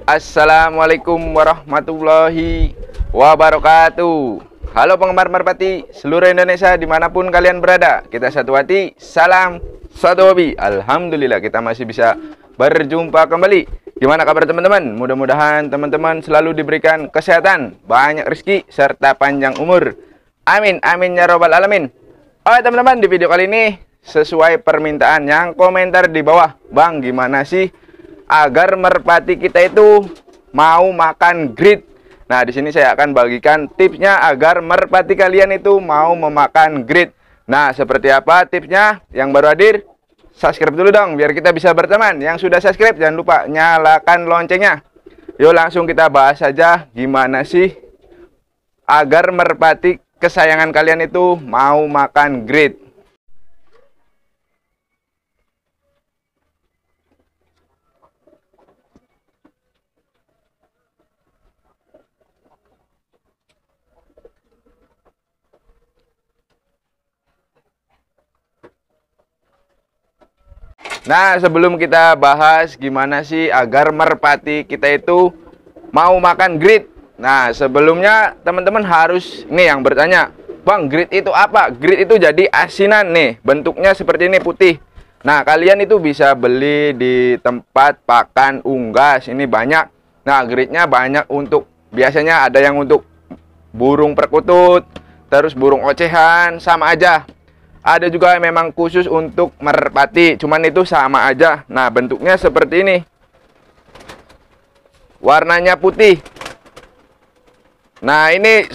Assalamualaikum warahmatullahi wabarakatuh. Halo penggemar merpati seluruh Indonesia dimanapun kalian berada. Kita satu hati, salam satu hobi. Alhamdulillah kita masih bisa berjumpa kembali. Gimana kabar teman-teman? Mudah-mudahan teman-teman selalu diberikan kesehatan, banyak rezeki, serta panjang umur. Amin, amin ya robbal alamin. Oke teman-teman, di video kali ini sesuai permintaan yang komentar di bawah, Bang gimana sih agar merpati kita itu mau makan grit? Nah, di sini saya akan bagikan tipsnya agar merpati kalian itu mau memakan grit. Nah, seperti apa tipsnya? Yang baru hadir, subscribe dulu dong biar kita bisa berteman. Yang sudah subscribe jangan lupa nyalakan loncengnya. Yuk langsung kita bahas saja gimana sih agar merpati kesayangan kalian itu mau makan grit. Nah, sebelum kita bahas gimana sih agar merpati kita itu mau makan grit. Nah, sebelumnya teman-teman harus nih yang bertanya, Bang, grit itu apa? Grit itu jadi asinan nih, bentuknya seperti ini putih. Nah, kalian itu bisa beli di tempat pakan unggas, ini banyak. Nah, gritnya banyak untuk, biasanya ada yang untuk burung perkutut, terus burung ocehan, sama aja. Ada juga memang khusus untuk merpati, cuman itu sama aja. Nah, bentuknya seperti ini. Warnanya putih. Nah, ini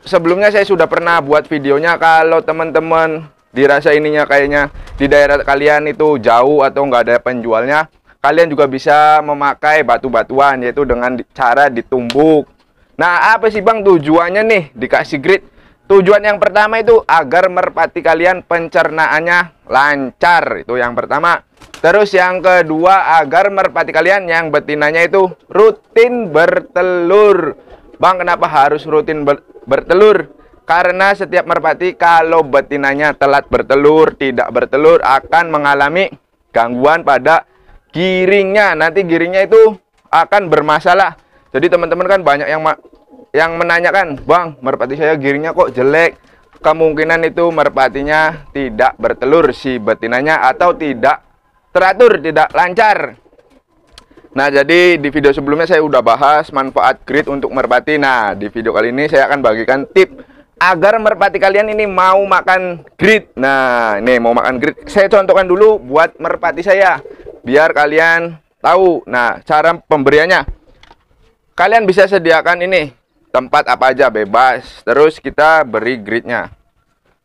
sebelumnya saya sudah pernah buat videonya. Kalau teman-teman dirasa ininya kayaknya di daerah kalian itu jauh atau nggak ada penjualnya, kalian juga bisa memakai batu-batuan, yaitu dengan cara ditumbuk. Nah, apa sih Bang tujuannya nih dikasih grit? Tujuan yang pertama itu agar merpati kalian pencernaannya lancar, itu yang pertama. Terus yang kedua agar merpati kalian yang betinanya itu rutin bertelur. Bang, kenapa harus rutin bertelur? Karena setiap merpati kalau betinanya telat bertelur, tidak bertelur, akan mengalami gangguan pada giringnya. Nanti giringnya itu akan bermasalah. Jadi teman-teman kan banyak yang menanyakan, Bang, merpati saya giringnya kok jelek. Kemungkinan itu merpatinya tidak bertelur si betinanya, atau tidak teratur, tidak lancar. Nah, jadi di video sebelumnya saya udah bahas manfaat grit untuk merpati. Nah, di video kali ini saya akan bagikan tip agar merpati kalian ini mau makan grit. Nah, ini mau makan grit. Saya contohkan dulu buat merpati saya biar kalian tahu. Nah, cara pemberiannya. Kalian bisa sediakan ini tempat apa aja bebas, terus kita beri gritnya.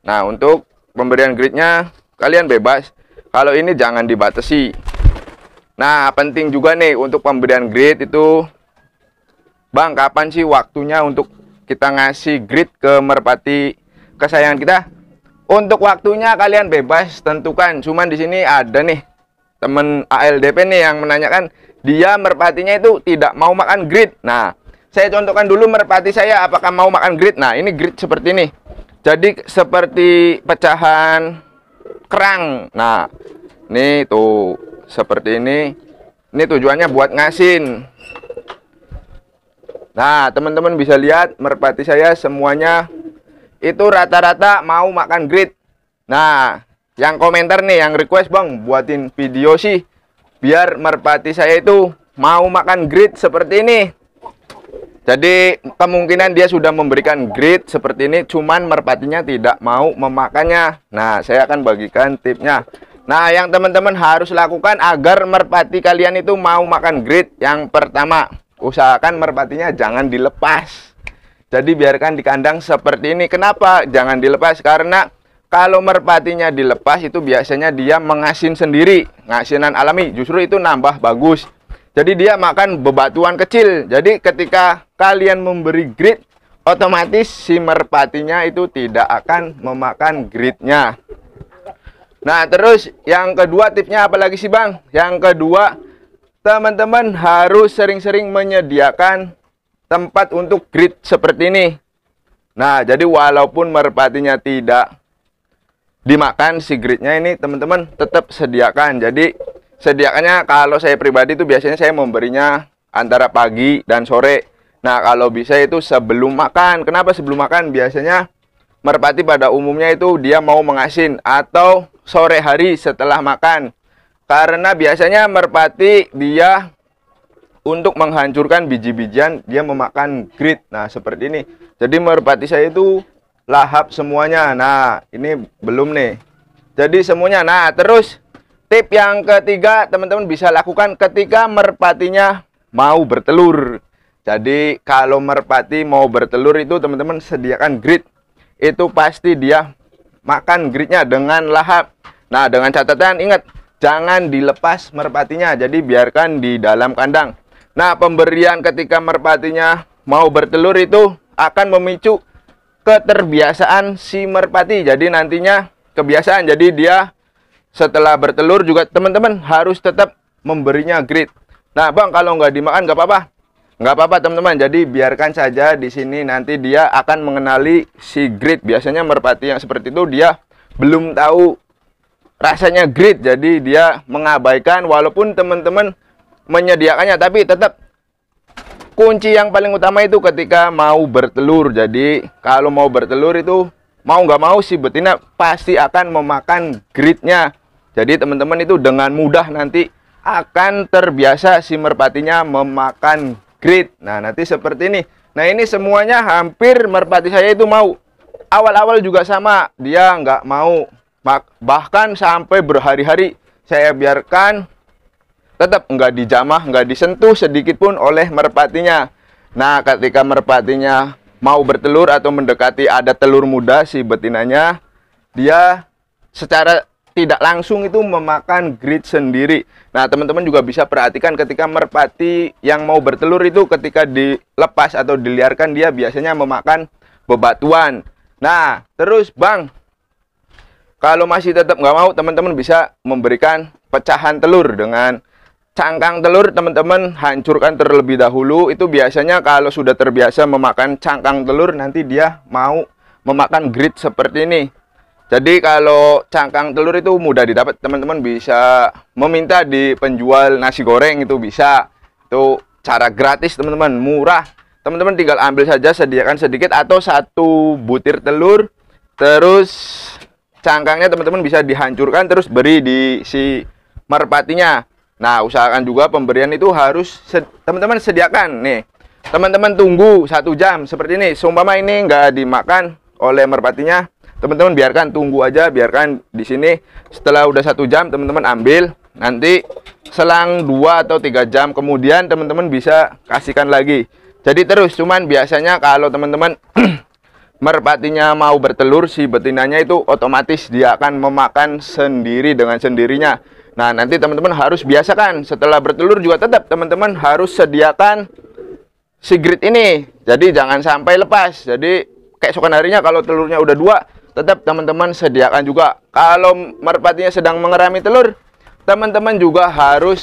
Nah, untuk pemberian gritnya kalian bebas. Kalau ini jangan dibatasi. Nah, penting juga nih untuk pemberian grit itu, Bang, kapan sih waktunya untuk kita ngasih grit ke merpati kesayangan kita? Untuk waktunya kalian bebas tentukan. Cuman di sini ada nih temen ALDP nih yang menanyakan, dia merpatinya itu tidak mau makan grit. Nah, saya contohkan dulu merpati saya apakah mau makan grit. Nah, ini grit seperti ini. Jadi seperti pecahan kerang. Nah, ini tuh seperti ini. Ini tujuannya buat ngasin. Nah, teman-teman bisa lihat merpati saya semuanya itu rata-rata mau makan grit. Nah, yang komentar nih, yang request, Bang, buatin video sih biar merpati saya itu mau makan grit seperti ini. Jadi kemungkinan dia sudah memberikan grit seperti ini, cuman merpatinya tidak mau memakannya. Nah, saya akan bagikan tipsnya. Nah, yang teman-teman harus lakukan agar merpati kalian itu mau makan grit. Yang pertama, usahakan merpatinya jangan dilepas. Jadi biarkan di kandang seperti ini. Kenapa jangan dilepas? Karena kalau merpatinya dilepas itu biasanya dia mengasin sendiri, ngasinan alami. Justru itu nambah bagus. Jadi dia makan bebatuan kecil. Jadi ketika kalian memberi grit, otomatis si merpatinya itu tidak akan memakan gritnya. Nah, terus yang kedua tipsnya apa lagi sih, Bang? Yang kedua, teman-teman harus sering-sering menyediakan tempat untuk grit seperti ini. Nah, jadi walaupun merpatinya tidak dimakan si gritnya ini, teman-teman tetap sediakan. Jadi sediakannya kalau saya pribadi itu biasanya saya memberinya antara pagi dan sore. Nah, kalau bisa itu sebelum makan. Kenapa sebelum makan? Biasanya merpati pada umumnya itu dia mau mengasin atau sore hari setelah makan. Karena biasanya merpati dia untuk menghancurkan biji-bijian dia memakan grit. Nah, seperti ini. Jadi merpati saya itu lahap semuanya. Nah, ini belum nih. Jadi semuanya. Nah, terus tip yang ketiga teman-teman bisa lakukan ketika merpatinya mau bertelur. Jadi kalau merpati mau bertelur itu teman-teman sediakan grit. Itu pasti dia makan gritnya dengan lahap. Nah, dengan catatan ingat, jangan dilepas merpatinya. Jadi biarkan di dalam kandang. Nah, pemberian ketika merpatinya mau bertelur itu akan memicu keterbiasaan si merpati. Jadi nantinya kebiasaan. Jadi dia setelah bertelur juga teman-teman harus tetap memberinya grit. Nah, Bang, kalau nggak dimakan nggak apa-apa. Nggak apa-apa teman-teman, jadi biarkan saja di sini, nanti dia akan mengenali si grit. Biasanya merpati yang seperti itu dia belum tahu rasanya grit, jadi dia mengabaikan walaupun teman-teman menyediakannya. Tapi tetap kunci yang paling utama itu ketika mau bertelur. Jadi kalau mau bertelur itu mau nggak mau si betina pasti akan memakan gritnya. Jadi teman-teman itu dengan mudah nanti akan terbiasa si merpatinya memakan grit. Nah, nanti seperti ini. Nah, ini semuanya hampir merpati saya itu mau. Awal-awal juga sama, dia nggak mau. Bahkan sampai berhari-hari saya biarkan tetap nggak dijamah, nggak disentuh sedikit pun oleh merpatinya. Nah, ketika merpatinya mau bertelur atau mendekati ada telur muda si betinanya, dia secara tidak langsung itu memakan grit sendiri. Nah, teman-teman juga bisa perhatikan ketika merpati yang mau bertelur itu ketika dilepas atau diliarkan dia biasanya memakan bebatuan. Nah, terus Bang, kalau masih tetap nggak mau, teman-teman bisa memberikan pecahan telur dengan cangkang telur. Teman-teman hancurkan terlebih dahulu. Itu biasanya kalau sudah terbiasa memakan cangkang telur, nanti dia mau memakan grit seperti ini. Jadi kalau cangkang telur itu mudah didapat, teman-teman bisa meminta di penjual nasi goreng, itu bisa. Itu cara gratis teman-teman, murah. Teman-teman tinggal ambil saja, sediakan sedikit atau satu butir telur. Terus cangkangnya teman-teman bisa dihancurkan, terus beri di si merpatinya. Nah, usahakan juga pemberian itu harus teman-teman sediakan. Nih, teman-teman tunggu 1 jam seperti ini. Seumpama ini nggak dimakan oleh merpatinya, teman-teman biarkan, tunggu aja, biarkan di sini. Setelah udah 1 jam teman-teman ambil, nanti selang 2 atau 3 jam kemudian teman-teman bisa kasihkan lagi. Jadi terus, cuman biasanya kalau teman-teman merpatinya mau bertelur, si betinanya itu otomatis dia akan memakan sendiri dengan sendirinya. Nah, nanti teman-teman harus biasakan. Setelah bertelur juga tetap teman-teman harus sediakan si grit ini. Jadi jangan sampai lepas. Jadi keesokan harinya kalau telurnya udah 2, tetap teman-teman sediakan juga. Kalau merpatinya sedang mengerami telur, teman-teman juga harus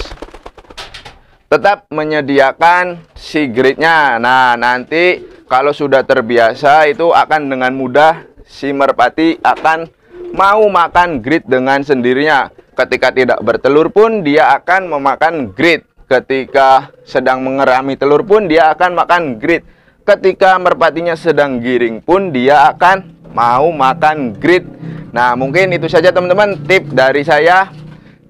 tetap menyediakan si gritnya. Nah, nanti kalau sudah terbiasa itu akan dengan mudah si merpati akan mau makan grit dengan sendirinya. Ketika tidak bertelur pun dia akan memakan grit. Ketika sedang mengerami telur pun dia akan makan grit. Ketika merpatinya sedang giring pun dia akan mau makan grit. Nah, mungkin itu saja teman-teman tip dari saya,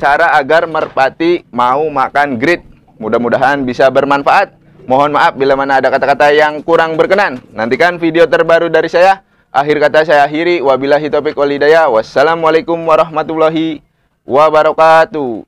cara agar merpati mau makan grit. Mudah-mudahan bisa bermanfaat. Mohon maaf bila mana ada kata-kata yang kurang berkenan. Nantikan video terbaru dari saya. Akhir kata saya akhiri. Wabillahi taufiq wal hidayah. Wassalamualaikum warahmatullahi wabarakatuh.